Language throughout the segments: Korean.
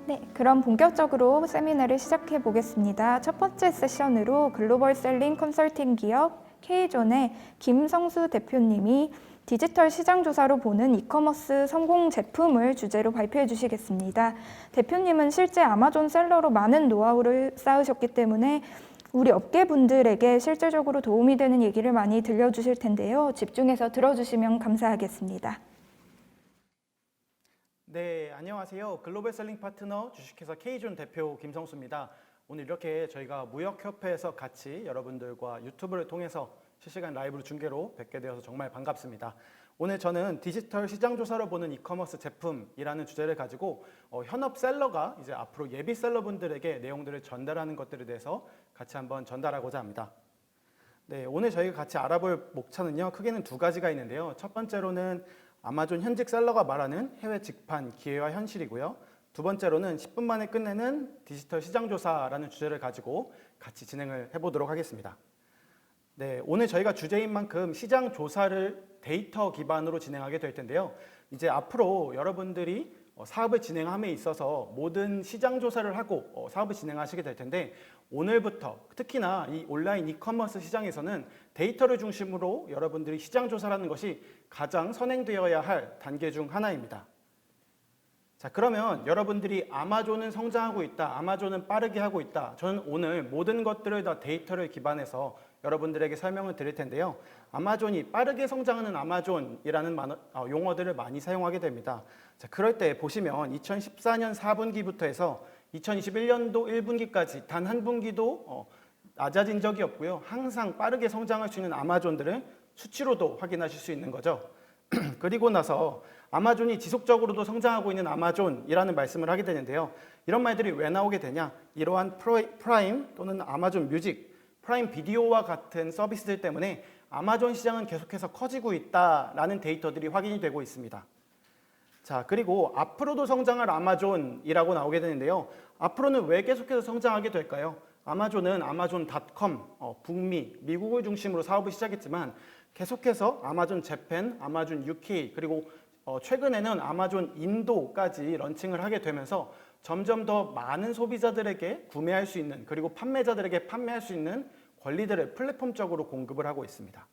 네, 그럼 본격적으로 세미나를 시작해 보겠습니다. 첫 번째 세션으로 글로벌 셀링 컨설팅 기업 K존의 김성수 대표님이 디지털 시장 조사로 보는 이커머스 성공 제품을 주제로 발표해 주시겠습니다. 대표님은 실제 아마존 셀러로 많은 노하우를 쌓으셨기 때문에 우리 업계분들에게 실질적으로 도움이 되는 얘기를 많이 들려주실 텐데요. 집중해서 들어주시면 감사하겠습니다. 네, 안녕하세요. 글로벌 셀링 파트너 주식회사 K존 대표 김성수입니다. 오늘 이렇게 저희가 무역협회에서 같이 여러분들과 유튜브를 통해서 실시간 라이브 중계로 뵙게 되어서 정말 반갑습니다. 오늘 저는 디지털 시장 조사로 보는 이커머스 제품이라는 주제를 가지고 현업 셀러가 이제 앞으로 예비 셀러분들에게 내용들을 전달하는 것들에 대해서 같이 한번 전달하고자 합니다. 네, 오늘 저희가 같이 알아볼 목차는요, 크게는 두 가지가 있는데요. 첫 번째로는 아마존 현직 셀러가 말하는 해외 직판 기회와 현실이고요. 두 번째로는 10분 만에 끝내는 디지털 시장 조사라는 주제를 가지고 같이 진행을 해보도록 하겠습니다. 네, 오늘 저희가 주제인 만큼 시장 조사를 데이터 기반으로 진행하게 될 텐데요. 이제 앞으로 여러분들이 사업을 진행함에 있어서 모든 시장 조사를 하고 사업을 진행하시게 될 텐데, 오늘부터 특히나 이 온라인 이커머스 시장에서는 데이터를 중심으로 여러분들이 시장 조사라는 것이 가장 선행되어야 할 단계 중 하나입니다. 자, 그러면 여러분들이 아마존은 성장하고 있다, 아마존은 빠르게 하고 있다. 저는 오늘 모든 것들을 다 데이터를 기반해서 여러분들에게 설명을 드릴 텐데요. 아마존이 빠르게 성장하는 아마존이라는 용어들을 많이 사용하게 됩니다. 자, 그럴 때 보시면 2014년 4분기부터 해서 2021년도 1분기까지 단 한 분기도 낮아진 적이 없고요. 항상 빠르게 성장할 수 있는 아마존들을 수치로도 확인하실 수 있는 거죠. 그리고 나서 아마존이 지속적으로도 성장하고 있는 아마존이라는 말씀을 하게 되는데요. 이런 말들이 왜 나오게 되냐? 이러한 프라임 또는 아마존 뮤직, 프라임 비디오와 같은 서비스들 때문에 아마존 시장은 계속해서 커지고 있다라는 데이터들이 확인이 되고 있습니다. 자, 그리고 앞으로도 성장할 아마존이라고 나오게 되는데요. 앞으로는 왜 계속해서 성장하게 될까요? 아마존은 아마존.com, 북미, 미국을 중심으로 사업을 시작했지만 계속해서 아마존 재팬, 아마존 UK, 그리고 최근에는 아마존 인도까지 런칭을 하게 되면서 점점 더 많은 소비자들에게 구매할 수 있는, 그리고 판매자들에게 판매할 수 있는 권리들을 플랫폼적으로 공급을 하고 있습니다.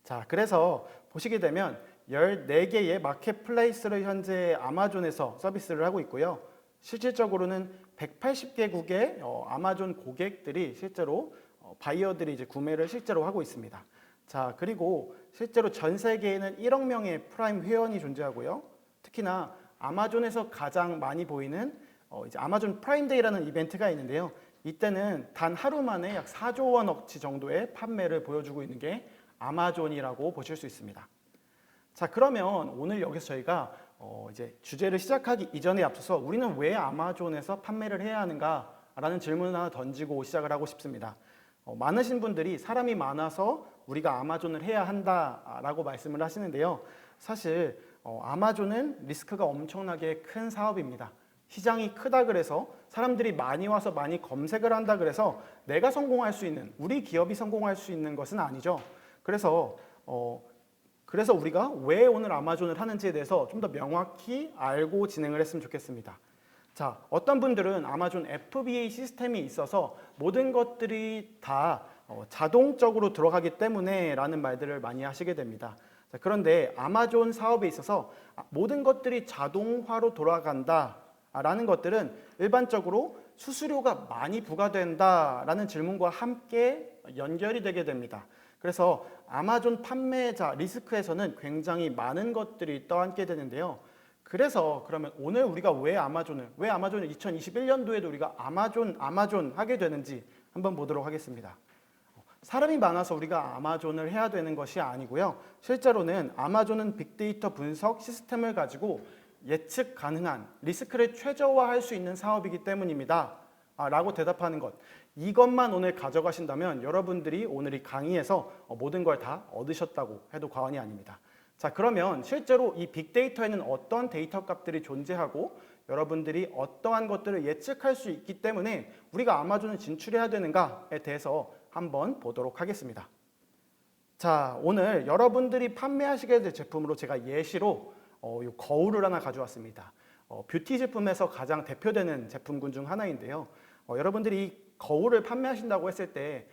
자, 그래서 보시게 되면 14개의 마켓플레이스를 현재 아마존에서 서비스를 하고 있고요. 실질적으로는 180개국의 아마존 고객들이 실제로 바이어들이 이제 구매를 실제로 하고 있습니다. 자, 그리고 실제로 전 세계에는 1억 명의 프라임 회원이 존재하고요. 특히나 아마존에서 가장 많이 보이는 이제 아마존 프라임데이라는 이벤트가 있는데요. 이때는 단 하루 만에 약 4조 원어치 정도의 판매를 보여주고 있는 게 아마존이라고 보실 수 있습니다. 자, 그러면 오늘 여기서 저희가 이제 주제를 시작하기 이전에 앞서서 우리는 왜 아마존에서 판매를 해야 하는가라는 질문을 하나 던지고 시작을 하고 싶습니다. 많으신 분들이 사람이 많아서 우리가 아마존을 해야 한다라고 말씀을 하시는데요. 사실 아마존은 리스크가 엄청나게 큰 사업입니다. 시장이 크다 그래서 사람들이 많이 와서 많이 검색을 한다 그래서 내가 성공할 수 있는, 우리 기업이 성공할 수 있는 것은 아니죠. 그래서 우리가 왜 오늘 아마존을 하는지에 대해서 좀 더 명확히 알고 진행을 했으면 좋겠습니다. 자, 어떤 분들은 아마존 FBA 시스템이 있어서 모든 것들이 다 자동적으로 들어가기 때문에 라는 말들을 많이 하시게 됩니다. 자, 그런데 아마존 사업에 있어서 모든 것들이 자동화로 돌아간다 라는 것들은 일반적으로 수수료가 많이 부과된다라는 질문과 함께 연결이 되게 됩니다. 그래서 아마존 판매자 리스크에서는 굉장히 많은 것들이 떠안게 되는데요. 그래서 그러면 오늘 우리가 왜 아마존을 2021년도에도 우리가 아마존 하게 되는지 한번 보도록 하겠습니다. 사람이 많아서 우리가 아마존을 해야 되는 것이 아니고요. 실제로는 아마존은 빅데이터 분석 시스템을 가지고 예측 가능한 리스크를 최저화할 수 있는 사업이기 때문입니다. 라고 대답하는 것. 이것만 오늘 가져가신다면 여러분들이 오늘 이 강의에서 모든 걸 다 얻으셨다고 해도 과언이 아닙니다. 자, 그러면 실제로 이 빅데이터에는 어떤 데이터 값들이 존재하고 여러분들이 어떠한 것들을 예측할 수 있기 때문에 우리가 아마존을 진출해야 되는가에 대해서 한번 보도록 하겠습니다. 자, 오늘 여러분들이 판매하시게 될 제품으로 제가 예시로 이 거울을 하나 가져왔습니다. 뷰티 제품에서 가장 대표되는 제품군 중 하나인데요. 여러분들이 이 거울을 판매하신다고 했을 때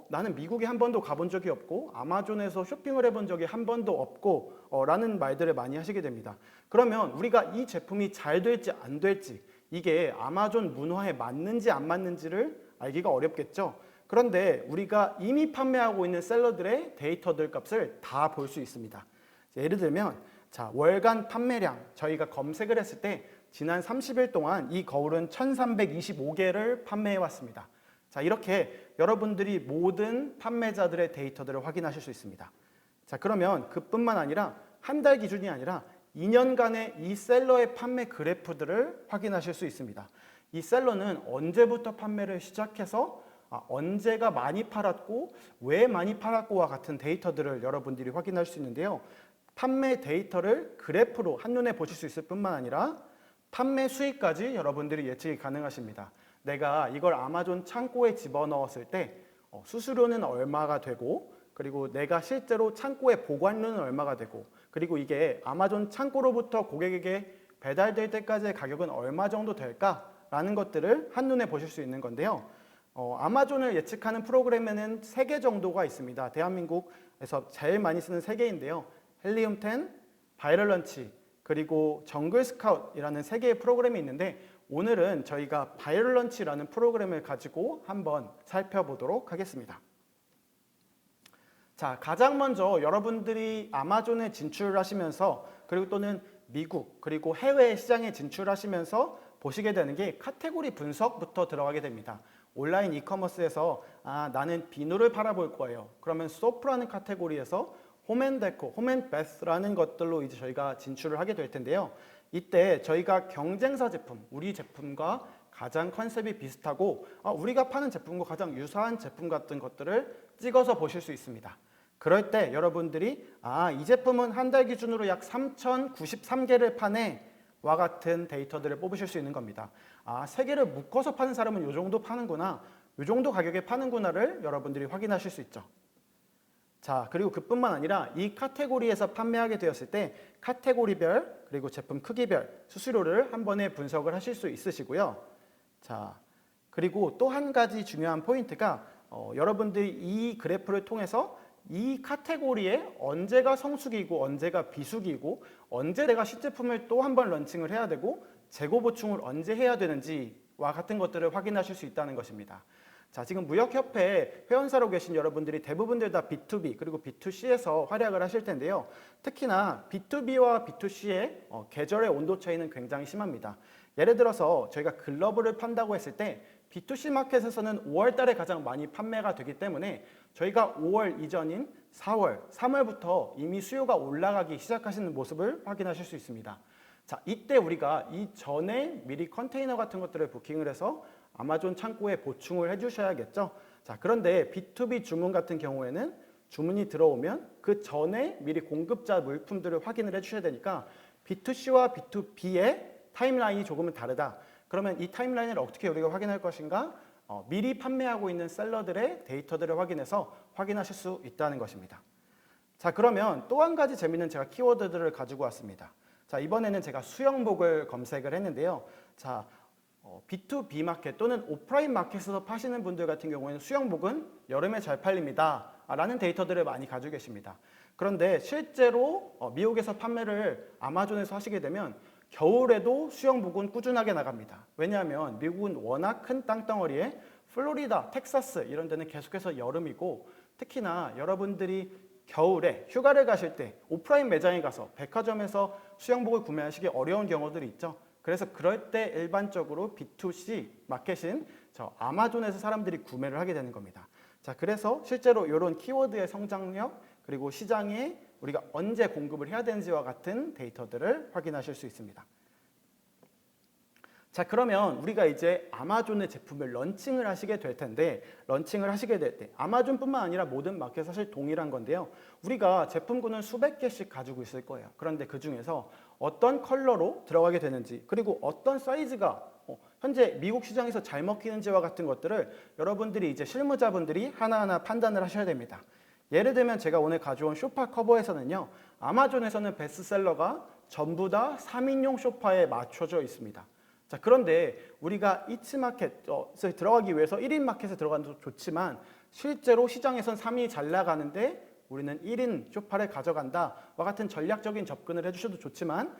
나는 미국에 한 번도 가본 적이 없고 아마존에서 쇼핑을 해본 적이 한 번도 없고 라는 말들을 많이 하시게 됩니다. 그러면 우리가 이 제품이 잘 될지 안 될지 이게 아마존 문화에 맞는지 안 맞는지를 알기가 어렵겠죠. 그런데 우리가 이미 판매하고 있는 셀러들의 데이터들 값을 다 볼 수 있습니다. 예를 들면 자, 월간 판매량 저희가 검색을 했을 때 지난 30일 동안 이 거울은 1325개를 판매해 왔습니다. 자, 이렇게 여러분들이 모든 판매자들의 데이터들을 확인하실 수 있습니다. 자, 그러면 그뿐만 아니라 한 달 기준이 아니라 2년간의 이 셀러의 판매 그래프들을 확인하실 수 있습니다. 이 셀러는 언제부터 판매를 시작해서 언제가 많이 팔았고 왜 많이 팔았고와 같은 데이터들을 여러분들이 확인할 수 있는데요. 판매 데이터를 그래프로 한눈에 보실 수 있을 뿐만 아니라 판매 수익까지 여러분들이 예측이 가능하십니다. 내가 이걸 아마존 창고에 집어넣었을 때 수수료는 얼마가 되고 그리고 내가 실제로 창고에 보관료는 얼마가 되고 그리고 이게 아마존 창고로부터 고객에게 배달될 때까지의 가격은 얼마 정도 될까라는 것들을 한눈에 보실 수 있는 건데요. 아마존을 예측하는 프로그램에는 3개 정도가 있습니다. 대한민국에서 제일 많이 쓰는 3개인데요. 헬리움 10, 바이럴 런치, 그리고 정글 스카웃이라는 3개의 프로그램이 있는데 오늘은 저희가 바이럴 런치라는 프로그램을 가지고 한번 살펴보도록 하겠습니다. 자, 가장 먼저 여러분들이 아마존에 진출하시면서 그리고 또는 미국 그리고 해외 시장에 진출하시면서 보시게 되는 게 카테고리 분석부터 들어가게 됩니다. 온라인 이커머스에서 나는 비누를 팔아볼 거예요. 그러면 소프라는 카테고리에서 홈앤데코, 홈앤베스라는 것들로 이제 저희가 진출을 하게 될 텐데요. 이때 저희가 경쟁사 제품, 우리 제품과 가장 컨셉이 비슷하고 우리가 파는 제품과 가장 유사한 제품 같은 것들을 찍어서 보실 수 있습니다. 그럴 때 여러분들이 이 제품은 한 달 기준으로 약 3,093개를 파네 와 같은 데이터들을 뽑으실 수 있는 겁니다. 3개를 묶어서 파는 사람은 이 정도 파는구나, 이 정도 가격에 파는구나를 여러분들이 확인하실 수 있죠. 자, 그리고 그뿐만 아니라 이 카테고리에서 판매하게 되었을 때 카테고리별 그리고 제품 크기별 수수료를 한 번에 분석을 하실 수 있으시고요. 자, 그리고 또 한 가지 중요한 포인트가 여러분들이 이 그래프를 통해서 이 카테고리에 언제가 성수기이고 언제가 비수기이고 언제 내가 신제품을 또 한 번 런칭을 해야 되고 재고 보충을 언제 해야 되는지와 같은 것들을 확인하실 수 있다는 것입니다. 자, 지금 무역협회 회원사로 계신 여러분들이 대부분들 다 B2B 그리고 B2C에서 활약을 하실 텐데요. 특히나 B2B와 B2C의 계절의 온도 차이는 굉장히 심합니다. 예를 들어서 저희가 글러브를 판다고 했을 때 B2C 마켓에서는 5월 달에 가장 많이 판매가 되기 때문에 저희가 5월 이전인 4월, 3월부터 이미 수요가 올라가기 시작하시는 모습을 확인하실 수 있습니다. 자, 이때 우리가 이전에 미리 컨테이너 같은 것들을 부킹을 해서 아마존 창고에 보충을 해주셔야겠죠. 자, 그런데 B2B 주문 같은 경우에는 주문이 들어오면 그 전에 미리 공급자 물품들을 확인을 해주셔야 되니까 B2C와 B2B의 타임라인이 조금은 다르다. 그러면 이 타임라인을 어떻게 우리가 확인할 것인가? 미리 판매하고 있는 셀러들의 데이터들을 확인해서 확인하실 수 있다는 것입니다. 자, 그러면 또 한 가지 재미있는 제가 키워드들을 가지고 왔습니다. 자, 이번에는 제가 수영복을 검색을 했는데요. 자, B2B 마켓 또는 오프라인 마켓에서 파시는 분들 같은 경우에는 수영복은 여름에 잘 팔립니다 라는 데이터들을 많이 가지고 계십니다. 그런데 실제로 미국에서 판매를 아마존에서 하시게 되면 겨울에도 수영복은 꾸준하게 나갑니다. 왜냐하면 미국은 워낙 큰 땅덩어리에 플로리다, 텍사스 이런 데는 계속해서 여름이고 특히나 여러분들이 겨울에 휴가를 가실 때 오프라인 매장에 가서 백화점에서 수영복을 구매하시기 어려운 경우들이 있죠. 그래서 그럴 때 일반적으로 B2C 마켓인 아마존에서 사람들이 구매를 하게 되는 겁니다. 자, 그래서 실제로 이런 키워드의 성장력 그리고 시장에 우리가 언제 공급을 해야 되는지와 같은 데이터들을 확인하실 수 있습니다. 자, 그러면 우리가 이제 아마존의 제품을 런칭을 하시게 될 텐데 런칭을 하시게 될 때 아마존뿐만 아니라 모든 마켓 사실 동일한 건데요. 우리가 제품군을 수백 개씩 가지고 있을 거예요. 그런데 그 중에서 어떤 컬러로 들어가게 되는지 그리고 어떤 사이즈가 현재 미국 시장에서 잘 먹히는지와 같은 것들을 여러분들이 이제 실무자분들이 하나하나 판단을 하셔야 됩니다. 예를 들면 제가 오늘 가져온 쇼파 커버에서는요. 아마존에서는 베스트셀러가 전부 다 3인용 소파에 맞춰져 있습니다. 자, 그런데 우리가 이츠마켓에 들어가기 위해서 1인 마켓에 들어가는 것도 좋지만 실제로 시장에선 3인이 잘 나가는데 우리는 1인 소파를 가져간다와 같은 전략적인 접근을 해주셔도 좋지만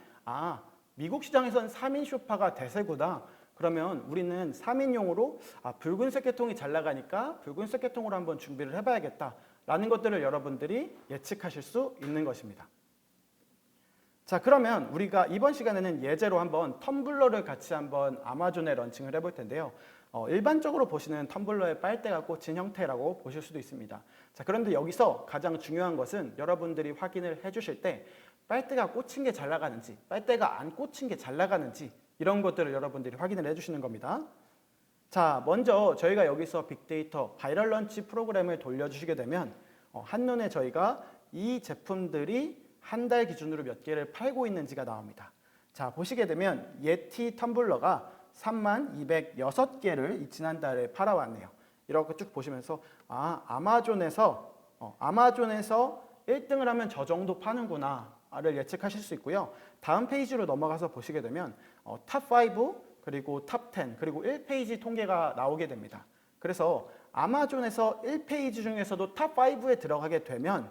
미국 시장에선 3인 소파가 대세구나. 그러면 우리는 3인용으로 붉은색 계통이 잘 나가니까 붉은색 계통으로 한번 준비를 해봐야겠다라는 것들을 여러분들이 예측하실 수 있는 것입니다. 자, 그러면 우리가 이번 시간에는 예제로 한번 텀블러를 같이 한번 아마존에 런칭을 해볼 텐데요. 일반적으로 보시는 텀블러의 빨대가 꽂힌 형태라고 보실 수도 있습니다. 자, 그런데 여기서 가장 중요한 것은 여러분들이 확인을 해주실 때 빨대가 꽂힌 게 잘 나가는지, 빨대가 안 꽂힌 게 잘 나가는지 이런 것들을 여러분들이 확인을 해주시는 겁니다. 자, 먼저 저희가 여기서 빅데이터 바이럴 런치 프로그램을 돌려주시게 되면 한눈에 저희가 이 제품들이 한 달 기준으로 몇 개를 팔고 있는지가 나옵니다. 자, 보시게 되면 예티 텀블러가 3206개를 지난달에 팔아왔네요. 이렇게 쭉 보시면서 아마존에서 1등을 하면 저 정도 파는구나를 예측하실 수 있고요. 다음 페이지로 넘어가서 보시게 되면 탑5 그리고 탑10 그리고 1페이지 통계가 나오게 됩니다. 그래서 아마존에서 1페이지 중에서도 탑5에 들어가게 되면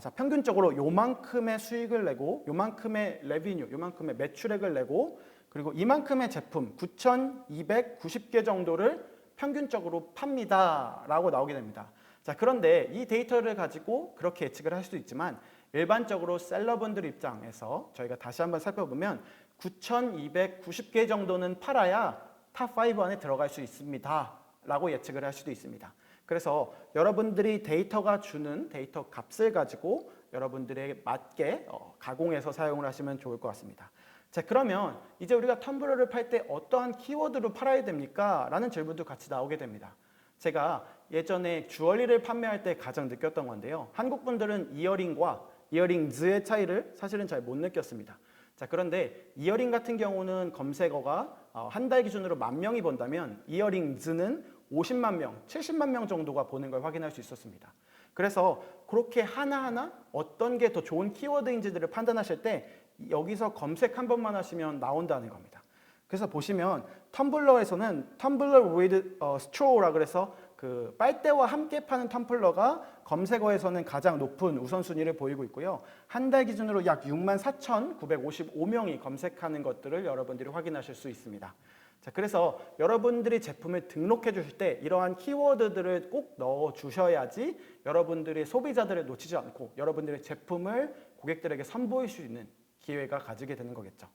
자, 평균적으로 요만큼의 수익을 내고 요만큼의 레비뉴, 요만큼의 매출액을 내고 그리고 이만큼의 제품 9,290개 정도를 평균적으로 팝니다 라고 나오게 됩니다. 자, 그런데 이 데이터를 가지고 그렇게 예측을 할 수도 있지만 일반적으로 셀러분들 입장에서 저희가 다시 한번 살펴보면 9,290개 정도는 팔아야 탑5 안에 들어갈 수 있습니다 라고 예측을 할 수도 있습니다. 그래서 여러분들이 데이터가 주는 데이터 값을 가지고 여러분들에게 맞게 가공해서 사용을 하시면 좋을 것 같습니다. 자, 그러면 이제 우리가 텀블러를 팔 때 어떠한 키워드로 팔아야 됩니까? 라는 질문도 같이 나오게 됩니다. 제가 예전에 주얼리를 판매할 때 가장 느꼈던 건데요. 한국 분들은 이어링과 이어링즈의 차이를 사실은 잘 못 느꼈습니다. 자, 그런데 이어링 같은 경우는 검색어가 한 달 기준으로 10,000명이 본다면 이어링즈는 50만 명, 70만 명 정도가 보는 걸 확인할 수 있었습니다. 그래서 그렇게 하나하나 어떤 게 더 좋은 키워드인지들을 판단하실 때 여기서 검색 한 번만 하시면 나온다는 겁니다. 그래서 보시면 텀블러에서는 텀블러 with straw라 그래서 그 빨대와 함께 파는 텀블러가 검색어에서는 가장 높은 우선순위를 보이고 있고요. 한 달 기준으로 약 64,955명이 검색하는 것들을 여러분들이 확인하실 수 있습니다. 자, 그래서 여러분들이 제품을 등록해 주실 때 이러한 키워드들을 꼭 넣어 주셔야지 여러분들이 소비자들을 놓치지 않고 여러분들의 제품을 고객들에게 선보일 수 있는 기회가 가지게 되는 거겠죠.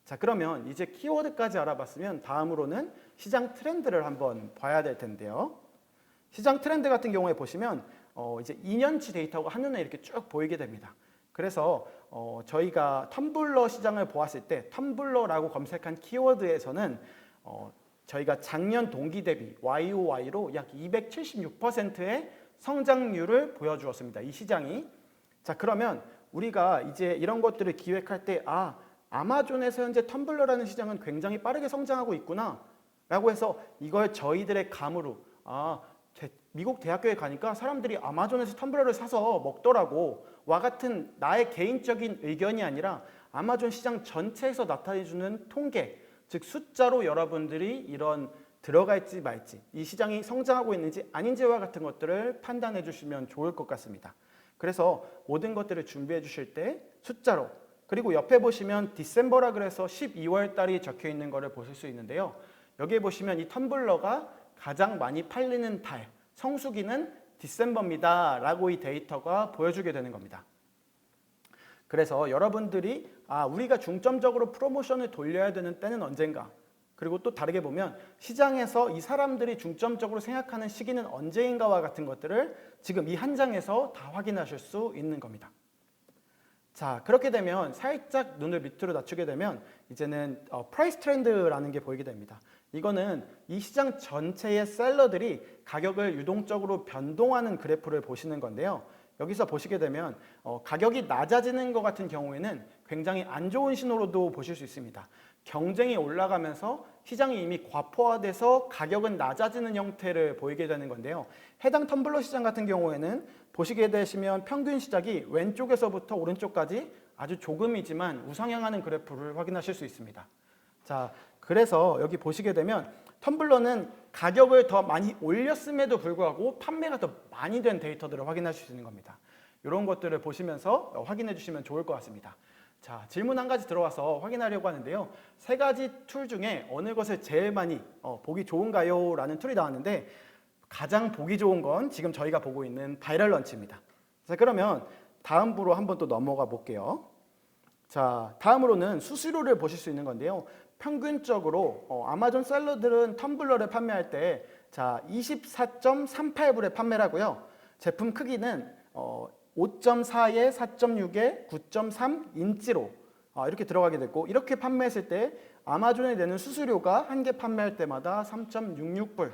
자, 그러면 이제 키워드까지 알아봤으면 다음으로는 시장 트렌드를 한번 봐야 될 텐데요. 시장 트렌드 같은 경우에 보시면 이제 2년치 데이터가 한눈에 이렇게 쭉 보이게 됩니다. 그래서 저희가 텀블러 시장을 보았을 때 텀블러라고 검색한 키워드에서는 저희가 작년 동기 대비 YOY로 약 276%의 성장률을 보여주었습니다. 이 시장이. 자, 그러면 우리가 이제 이런 것들을 기획할 때 아마존에서 현재 텀블러라는 시장은 굉장히 빠르게 성장하고 있구나 라고 해서 이걸 저희들의 감으로 미국 대학교에 가니까 사람들이 아마존에서 텀블러를 사서 먹더라고 와 같은 나의 개인적인 의견이 아니라 아마존 시장 전체에서 나타내주는 통계, 즉 숫자로 여러분들이 이런 들어갈지 말지 이 시장이 성장하고 있는지 아닌지와 같은 것들을 판단해 주시면 좋을 것 같습니다. 그래서 모든 것들을 준비해 주실 때 숫자로, 그리고 옆에 보시면 디셈버라 그래서 12월 달이 적혀 있는 것을 보실 수 있는데요. 여기에 보시면 이 텀블러가 가장 많이 팔리는 달, 성수기는 디셈버입니다 라고 이 데이터가 보여주게 되는 겁니다. 그래서 여러분들이 우리가 중점적으로 프로모션을 돌려야 되는 때는 언젠가, 그리고 또 다르게 보면 시장에서 이 사람들이 중점적으로 생각하는 시기는 언제인가와 같은 것들을 지금 이 한 장에서 다 확인하실 수 있는 겁니다. 자, 그렇게 되면 살짝 눈을 밑으로 낮추게 되면 이제는 프라이스 트렌드라는 게 보이게 됩니다. 이거는 이 시장 전체의 셀러들이 가격을 유동적으로 변동하는 그래프를 보시는 건데요. 여기서 보시게 되면 가격이 낮아지는 것 같은 경우에는 굉장히 안 좋은 신호로도 보실 수 있습니다. 경쟁이 올라가면서 시장이 이미 과포화돼서 가격은 낮아지는 형태를 보이게 되는 건데요. 해당 텀블러 시장 같은 경우에는 보시게 되시면 평균 시작이 왼쪽에서부터 오른쪽까지 아주 조금이지만 우상향하는 그래프를 확인하실 수 있습니다. 자, 그래서 여기 보시게 되면 텀블러는 가격을 더 많이 올렸음에도 불구하고 판매가 더 많이 된 데이터들을 확인하실 수 있는 겁니다. 이런 것들을 보시면서 확인해 주시면 좋을 것 같습니다. 자, 질문 한 가지 들어와서 확인하려고 하는데요. 세 가지 툴 중에 어느 것을 제일 많이 보기 좋은가요? 라는 툴이 나왔는데 가장 보기 좋은 건 지금 저희가 보고 있는 바이럴 런치입니다. 자, 그러면 다음으로 한번 또 넘어가 볼게요. 자, 다음으로는 수수료를 보실 수 있는 건데요. 평균적으로 아마존 셀러들은 텀블러를 판매할 때 자, 24.38불에 판매를 하고요. 제품 크기는 5.4에 4.6에 9.3인치로 이렇게 들어가게 됐고, 이렇게 판매했을 때 아마존에 내는 수수료가 한 개 판매할 때마다 3.66불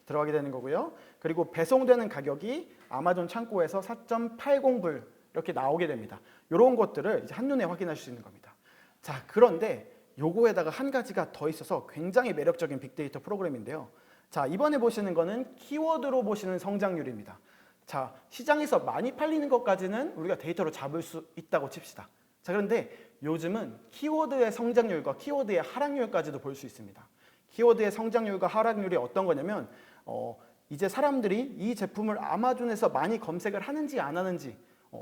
들어가게 되는 거고요. 그리고 배송되는 가격이 아마존 창고에서 4.80불 이렇게 나오게 됩니다. 이런 것들을 이제 한눈에 확인하실 수 있는 겁니다. 자, 그런데 요거에다가 한 가지가 더 있어서 굉장히 매력적인 빅데이터 프로그램인데요. 자, 이번에 보시는 거는 키워드로 보시는 성장률입니다. 자, 시장에서 많이 팔리는 것까지는 우리가 데이터로 잡을 수 있다고 칩시다. 자, 그런데 요즘은 키워드의 성장률과 키워드의 하락률까지도 볼 수 있습니다. 키워드의 성장률과 하락률이 어떤 거냐면 이제 사람들이 이 제품을 아마존에서 많이 검색을 하는지 안 하는지,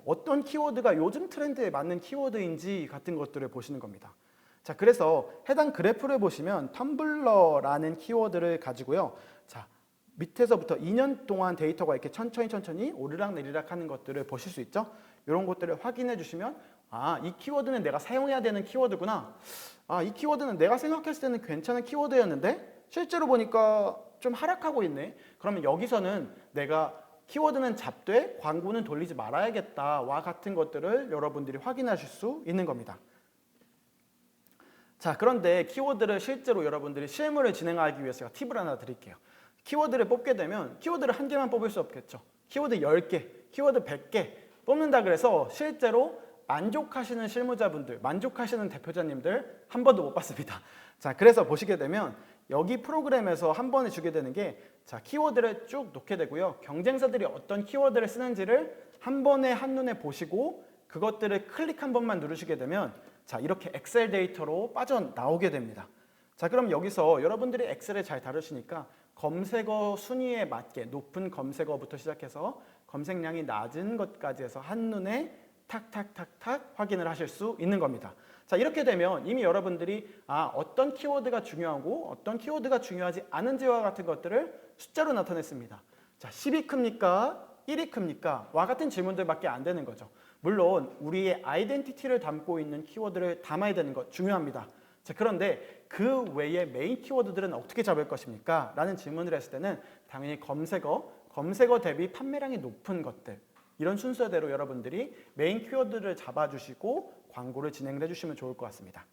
어떤 키워드가 요즘 트렌드에 맞는 키워드인지 같은 것들을 보시는 겁니다. 자, 그래서 해당 그래프를 보시면 텀블러라는 키워드를 가지고요. 자, 밑에서부터 2년 동안 데이터가 이렇게 천천히 오르락 내리락 하는 것들을 보실 수 있죠. 이런 것들을 확인해 주시면 이 키워드는 내가 사용해야 되는 키워드구나. 이 키워드는 내가 생각했을 때는 괜찮은 키워드였는데 실제로 보니까 좀 하락하고 있네. 그러면 여기서는 내가 키워드는 잡되 광고는 돌리지 말아야겠다와 같은 것들을 여러분들이 확인하실 수 있는 겁니다. 자, 그런데 키워드를 실제로 여러분들이 실무를 진행하기 위해서 제가 팁을 하나 드릴게요. 키워드를 뽑게 되면 키워드를 한 개만 뽑을 수 없겠죠. 키워드 10개, 키워드 100개 뽑는다 그래서 실제로 만족하시는 실무자분들, 만족하시는 대표자님들 한 번도 못 봤습니다. 자, 그래서 보시게 되면 여기 프로그램에서 한 번에 주게 되는 게 자, 키워드를 쭉 놓게 되고요. 경쟁사들이 어떤 키워드를 쓰는지를 한 번에 한눈에 보시고 그것들을 클릭 한 번만 누르시게 되면 자, 이렇게 엑셀 데이터로 빠져나오게 됩니다. 자, 그럼 여기서 여러분들이 엑셀을 잘 다루시니까 검색어 순위에 맞게 높은 검색어부터 시작해서 검색량이 낮은 것까지 해서 한눈에 탁탁탁탁 확인을 하실 수 있는 겁니다. 자, 이렇게 되면 이미 여러분들이 어떤 키워드가 중요하고 어떤 키워드가 중요하지 않은지와 같은 것들을 숫자로 나타냈습니다. 자, 10이 큽니까? 1이 큽니까? 와 같은 질문들밖에 안 되는 거죠. 물론 우리의 아이덴티티를 담고 있는 키워드를 담아야 되는 것 중요합니다. 자, 그런데 그 외의 메인 키워드들은 어떻게 잡을 것입니까? 라는 질문을 했을 때는 당연히 검색어 대비 판매량이 높은 것들, 이런 순서대로 여러분들이 메인 키워드를 잡아주시고 광고를 진행을 해주시면 좋을 것 같습니다.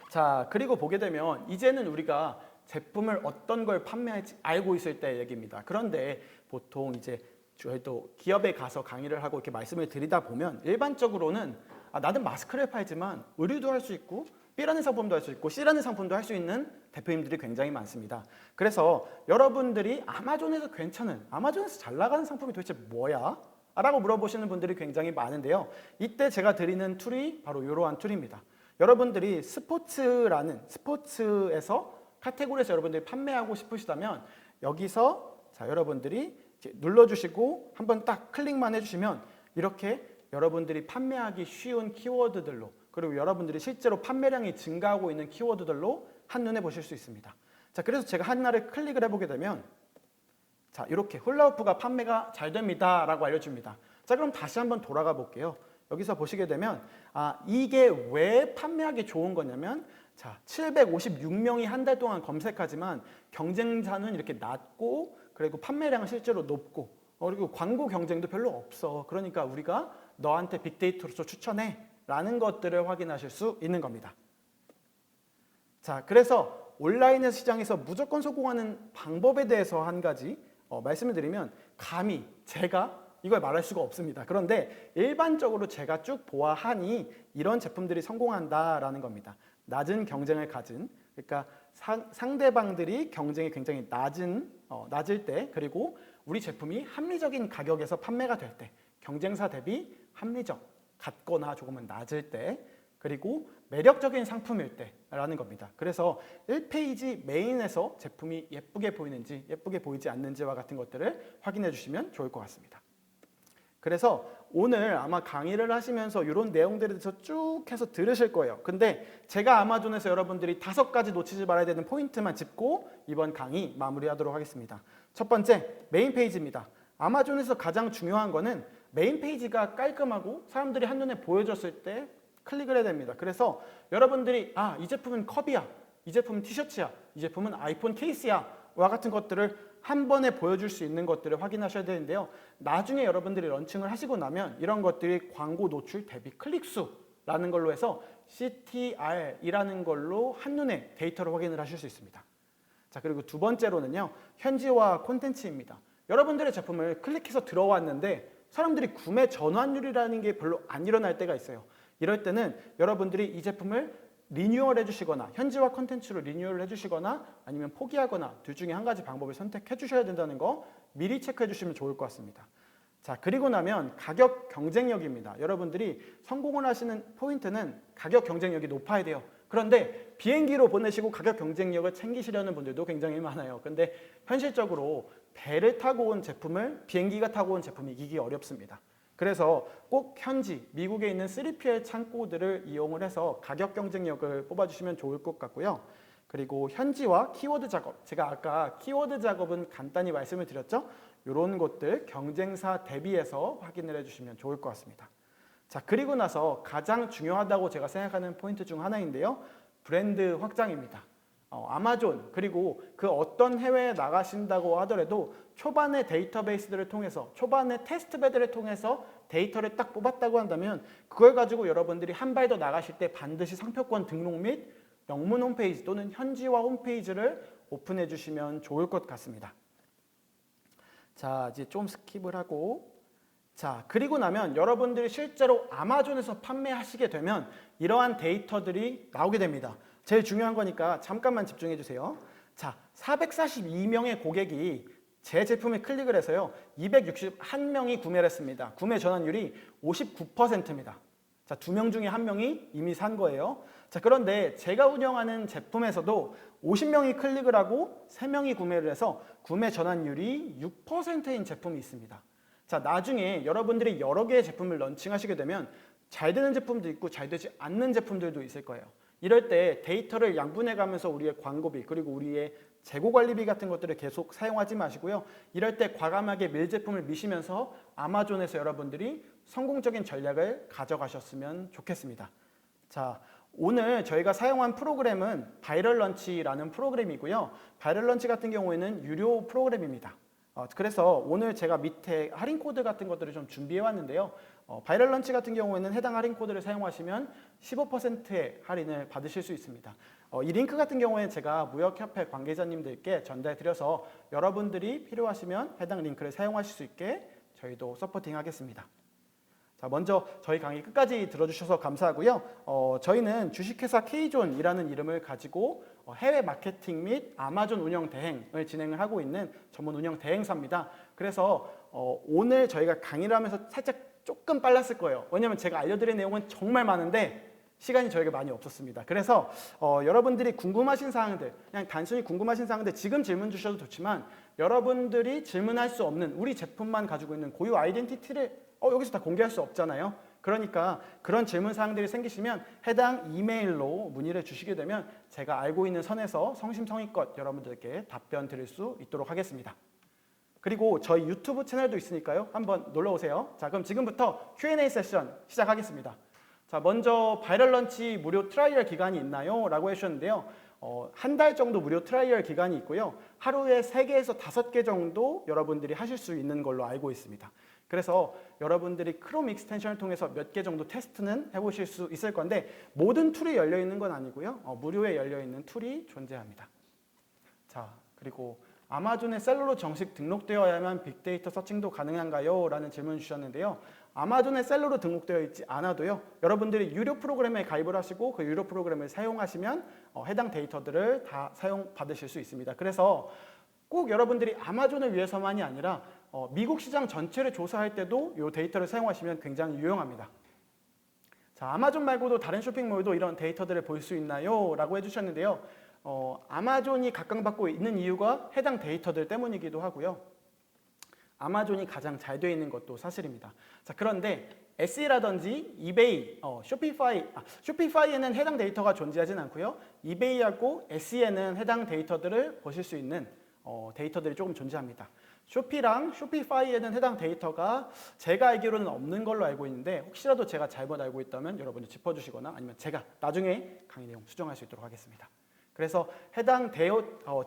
자, 그리고 보게 되면 이제는 우리가 제품을 어떤 걸 판매할지 알고 있을 때 얘기입니다. 그런데 보통 이제 저희도 기업에 가서 강의를 하고 이렇게 말씀을 드리다 보면 일반적으로는 나는 마스크를 팔지만 의류도 할 수 있고 B라는 상품도 할 수 있고 C라는 상품도 할 수 있는 대표님들이 굉장히 많습니다. 그래서 여러분들이 아마존에서 괜찮은, 아마존에서 잘 나가는 상품이 도대체 뭐야? 라고 물어보시는 분들이 굉장히 많은데요. 이때 제가 드리는 툴이 바로 이러한 툴입니다. 여러분들이 스포츠에서 카테고리에서 여러분들이 판매하고 싶으시다면 여기서 자, 여러분들이 눌러주시고 한번 딱 클릭만 해주시면 이렇게 여러분들이 판매하기 쉬운 키워드들로, 그리고 여러분들이 실제로 판매량이 증가하고 있는 키워드들로 한눈에 보실 수 있습니다. 자, 그래서 제가 하나를 클릭을 해보게 되면 자, 이렇게 훌라후프가 판매가 잘 됩니다 라고 알려줍니다. 자, 그럼 다시 한번 돌아가 볼게요. 여기서 보시게 되면 이게 왜 판매하기 좋은 거냐면 자, 756명이 한 달 동안 검색하지만 경쟁자는 이렇게 낮고 그리고 판매량은 실제로 높고 그리고 광고 경쟁도 별로 없어. 그러니까 우리가 너한테 빅데이터로서 추천해 라는 것들을 확인하실 수 있는 겁니다. 자, 그래서 온라인 시장에서 무조건 성공하는 방법에 대해서 한 가지 말씀을 드리면 감히 제가 이걸 말할 수가 없습니다. 그런데 일반적으로 제가 쭉 보아하니 이런 제품들이 성공한다라는 겁니다. 낮은 경쟁을 가진, 그러니까 상대방들이 경쟁이 굉장히 낮을 때, 그리고 우리 제품이 합리적인 가격에서 판매가 될 때, 경쟁사 대비 합리적, 같거나 조금은 낮을 때, 그리고 매력적인 상품일 때라는 겁니다. 그래서 1페이지 메인에서 제품이 예쁘게 보이는지 예쁘게 보이지 않는지와 같은 것들을 확인해 주시면 좋을 것 같습니다. 그래서 오늘 아마 강의를 하시면서 이런 내용들에 대해서 쭉 해서 들으실 거예요. 근데 제가 아마존에서 여러분들이 5가지 놓치지 말아야 되는 포인트만 짚고 이번 강의 마무리하도록 하겠습니다. 첫 번째, 메인 페이지입니다. 아마존에서 가장 중요한 거는 메인 페이지가 깔끔하고 사람들이 한눈에 보여줬을 때 클릭을 해야 됩니다. 그래서 여러분들이 이 제품은 컵이야, 이 제품은 티셔츠야, 이 제품은 아이폰 케이스야 와 같은 것들을 한 번에 보여줄 수 있는 것들을 확인하셔야 되는데요. 나중에 여러분들이 런칭을 하시고 나면 이런 것들이 광고 노출 대비 클릭수라는 걸로 해서 CTR이라는 걸로 한눈에 데이터를 확인을 하실 수 있습니다. 자, 그리고 두 번째로는요, 현지화 콘텐츠입니다. 여러분들의 제품을 클릭해서 들어왔는데 사람들이 구매 전환율이라는 게 별로 안 일어날 때가 있어요. 이럴 때는 여러분들이 이 제품을 리뉴얼 해주시거나 현지화 콘텐츠로 리뉴얼을 해주시거나 아니면 포기하거나 둘 중에 한 가지 방법을 선택해 주셔야 된다는 거 미리 체크해 주시면 좋을 것 같습니다. 자, 그리고 나면 가격 경쟁력입니다. 여러분들이 성공을 하시는 포인트는 가격 경쟁력이 높아야 돼요. 그런데 비행기로 보내시고 가격 경쟁력을 챙기시려는 분들도 굉장히 많아요. 근데 현실적으로 배를 타고 온 제품을 비행기가 타고 온 제품이 이기기 어렵습니다. 그래서 꼭 현지, 미국에 있는 3PL 창고들을 이용을 해서 가격 경쟁력을 뽑아주시면 좋을 것 같고요. 그리고 현지화 키워드 작업, 제가 아까 키워드 작업은 간단히 말씀을 드렸죠. 이런 것들 경쟁사 대비해서 확인을 해주시면 좋을 것 같습니다. 자, 그리고 나서 가장 중요하다고 제가 생각하는 포인트 중 하나인데요. 브랜드 확장입니다. 아마존, 그리고 그 어떤 해외에 나가신다고 하더라도 초반에 데이터베이스들을 통해서, 초반에 테스트베드를 통해서 데이터를 딱 뽑았다고 한다면 그걸 가지고 여러분들이 한 발 더 나가실 때 반드시 상표권 등록 및 영문 홈페이지 또는 현지화 홈페이지를 오픈해 주시면 좋을 것 같습니다. 자, 이제 좀 스킵을 하고, 자, 그리고 나면 여러분들이 실제로 아마존에서 판매하시게 되면 이러한 데이터들이 나오게 됩니다. 제일 중요한 거니까 잠깐만 집중해 주세요. 자, 442명의 고객이 제 제품에 클릭을 해서요, 261명이 구매를 했습니다. 구매 전환율이 59%입니다. 자, 2명 중에 1명이 이미 산 거예요. 자, 그런데 제가 운영하는 제품에서도 50명이 클릭을 하고 3명이 구매를 해서 구매 전환율이 6%인 제품이 있습니다. 자, 나중에 여러분들이 여러 개의 제품을 런칭하시게 되면 잘 되는 제품도 있고 잘 되지 않는 제품들도 있을 거예요. 이럴 때 데이터를 양분해 가면서 우리의 광고비 그리고 우리의 재고 관리비 같은 것들을 계속 사용하지 마시고요. 이럴 때 과감하게 밀제품을 미시면서 아마존에서 여러분들이 성공적인 전략을 가져가셨으면 좋겠습니다. 자, 오늘 저희가 사용한 프로그램은 바이럴 런치라는 프로그램이고요. 바이럴 런치 같은 경우에는 유료 프로그램입니다. 그래서 오늘 제가 밑에 할인 코드 같은 것들을 좀 준비해 왔는데요. 바이럴 런치 같은 경우에는 해당 할인 코드를 사용하시면 15%의 할인을 받으실 수 있습니다. 이 링크 같은 경우에 제가 무역협회 관계자님들께 전달해 드려서 여러분들이 필요하시면 해당 링크를 사용하실 수 있게 저희도 서포팅 하겠습니다. 자, 먼저 저희 강의 끝까지 들어주셔서 감사하고요. 저희는 주식회사 K존이라는 이름을 가지고 해외 마케팅 및 아마존 운영 대행을 진행을 하고 있는 전문 운영 대행사입니다. 그래서 오늘 저희가 강의를 하면서 살짝 조금 빨랐을 거예요. 왜냐하면 제가 알려드릴 내용은 정말 많은데 시간이 저희가 많이 없었습니다. 그래서 여러분들이 궁금하신 사항들, 그냥 단순히 궁금하신 사항들 지금 질문 주셔도 좋지만 여러분들이 질문할 수 없는 우리 제품만 가지고 있는 고유 아이덴티티를 여기서 다 공개할 수 없잖아요. 그러니까 그런 질문 사항들이 생기시면 해당 이메일로 문의를 주시게 되면 제가 알고 있는 선에서 성심성의껏 여러분들께 답변 드릴 수 있도록 하겠습니다. 그리고 저희 유튜브 채널도 있으니까요. 한번 놀러 오세요. 자, 그럼 지금부터 Q&A 세션 시작하겠습니다. 자, 먼저 바이럴 런치 무료 트라이얼 기간이 있나요? 라고 해주셨는데요. 한 달 정도 무료 트라이얼 기간이 있고요. 하루에 3개에서 5개 정도 여러분들이 하실 수 있는 걸로 알고 있습니다. 그래서 여러분들이 크롬 익스텐션을 통해서 몇 개 정도 테스트는 해보실 수 있을 건데 모든 툴이 열려있는 건 아니고요. 무료에 열려있는 툴이 존재합니다. 자, 그리고 아마존에 셀러로 정식 등록되어야만 빅데이터 서칭도 가능한가요? 라는 질문을 주셨는데요. 아마존에 셀러로 등록되어 있지 않아도요. 여러분들이 유료 프로그램에 가입을 하시고 그 유료 프로그램을 사용하시면 해당 데이터들을 다 사용받으실 수 있습니다. 그래서 꼭 여러분들이 아마존을 위해서만이 아니라 미국 시장 전체를 조사할 때도 이 데이터를 사용하시면 굉장히 유용합니다. 자, 아마존 말고도 다른 쇼핑몰도 이런 데이터들을 볼 수 있나요? 라고 해주셨는데요. 아마존이 각광받고 있는 이유가 해당 데이터들 때문이기도 하고요. 아마존이 가장 잘 되어 있는 것도 사실입니다. 자, 그런데 SE라든지 이베이, 쇼피파이에는 해당 데이터가 존재하진 않고요. 이베이하고 SE에는 해당 데이터들을 보실 수 있는 데이터들이 조금 존재합니다. 쇼피랑 쇼피파이에는 해당 데이터가 제가 알기로는 없는 걸로 알고 있는데 혹시라도 제가 잘못 알고 있다면 여러분들 짚어주시거나 아니면 제가 나중에 강의 내용 수정할 수 있도록 하겠습니다. 그래서 해당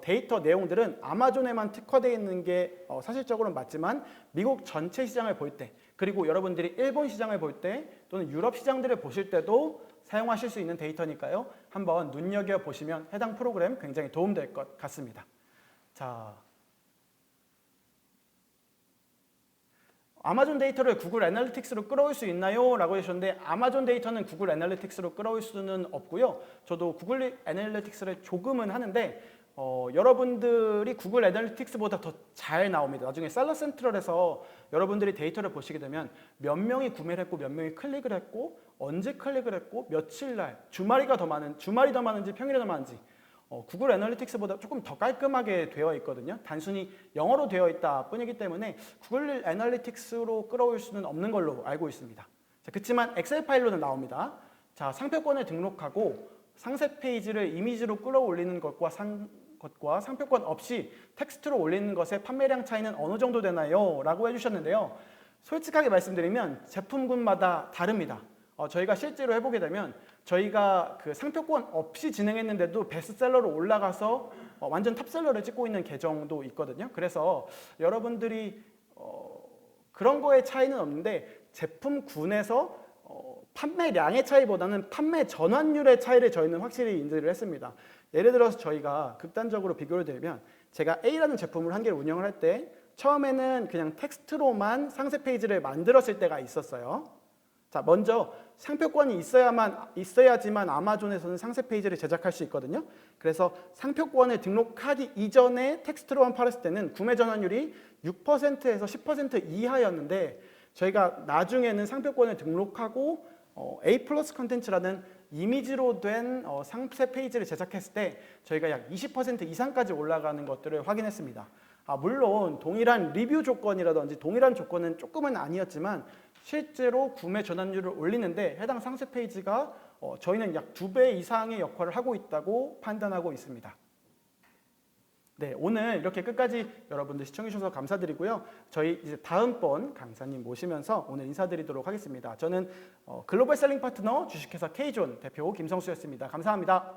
데이터 내용들은 아마존에만 특화되어 있는 게 사실적으로는 맞지만 미국 전체 시장을 볼 때 그리고 여러분들이 일본 시장을 볼 때 또는 유럽 시장들을 보실 때도 사용하실 수 있는 데이터니까요. 한번 눈여겨보시면 해당 프로그램 굉장히 도움될 것 같습니다. 자, 아마존 데이터를 구글 애널리틱스로 끌어올 수 있나요? 라고 하셨는데 아마존 데이터는 구글 애널리틱스로 끌어올 수는 없고요. 저도 구글 애널리틱스를 조금은 하는데 여러분들이 구글 애널리틱스보다 더 잘 나옵니다. 나중에 셀러 센트럴에서 여러분들이 데이터를 보시게 되면 몇 명이 구매를 했고 몇 명이 클릭을 했고 언제 클릭을 했고 며칠 날 주말이 더 많은지 평일이 더 많은지 구글 애널리틱스보다 조금 더 깔끔하게 되어 있거든요. 단순히 영어로 되어 있다 뿐이기 때문에 구글 애널리틱스로 끌어올 수는 없는 걸로 알고 있습니다. 자, 그렇지만 엑셀 파일로는 나옵니다. 자, 상표권을 등록하고 상세 페이지를 이미지로 끌어올리는 것과 상표권 없이 텍스트로 올리는 것의 판매량 차이는 어느 정도 되나요? 라고 해주셨는데요. 솔직하게 말씀드리면 제품군마다 다릅니다. 저희가 실제로 해보게 되면 저희가 그 상표권 없이 진행했는데도 베스트셀러로 올라가서 완전 탑셀러를 찍고 있는 계정도 있거든요. 그래서 여러분들이 그런 거에 차이는 없는데 제품군에서 판매량의 차이보다는 판매 전환율의 차이를 저희는 확실히 인지를 했습니다. 예를 들어서 저희가 극단적으로 비교를 드리면 제가 A라는 제품을 한 개를 운영을 할 때 처음에는 그냥 텍스트로만 상세 페이지를 만들었을 때가 있었어요. 자, 먼저 상표권이 있어야지만 아마존에서는 상세 페이지를 제작할 수 있거든요. 그래서 상표권을 등록하기 이전에 텍스트로만 팔았을 때는 구매 전환율이 6%에서 10% 이하였는데 저희가 나중에는 상표권을 등록하고 A 플러스 컨텐츠라는 이미지로 된 상세 페이지를 제작했을 때 저희가 약 20% 이상까지 올라가는 것들을 확인했습니다. 물론 동일한 리뷰 조건이라든지 동일한 조건은 조금은 아니었지만 실제로 구매 전환율을 올리는데 해당 상세 페이지가 저희는 약 2배 이상의 역할을 하고 있다고 판단하고 있습니다. 네, 오늘 이렇게 끝까지 여러분들 시청해 주셔서 감사드리고요. 저희 이제 다음번 강사님 모시면서 오늘 인사드리도록 하겠습니다. 저는 글로벌 셀링 파트너 주식회사 K존 대표 김성수였습니다. 감사합니다.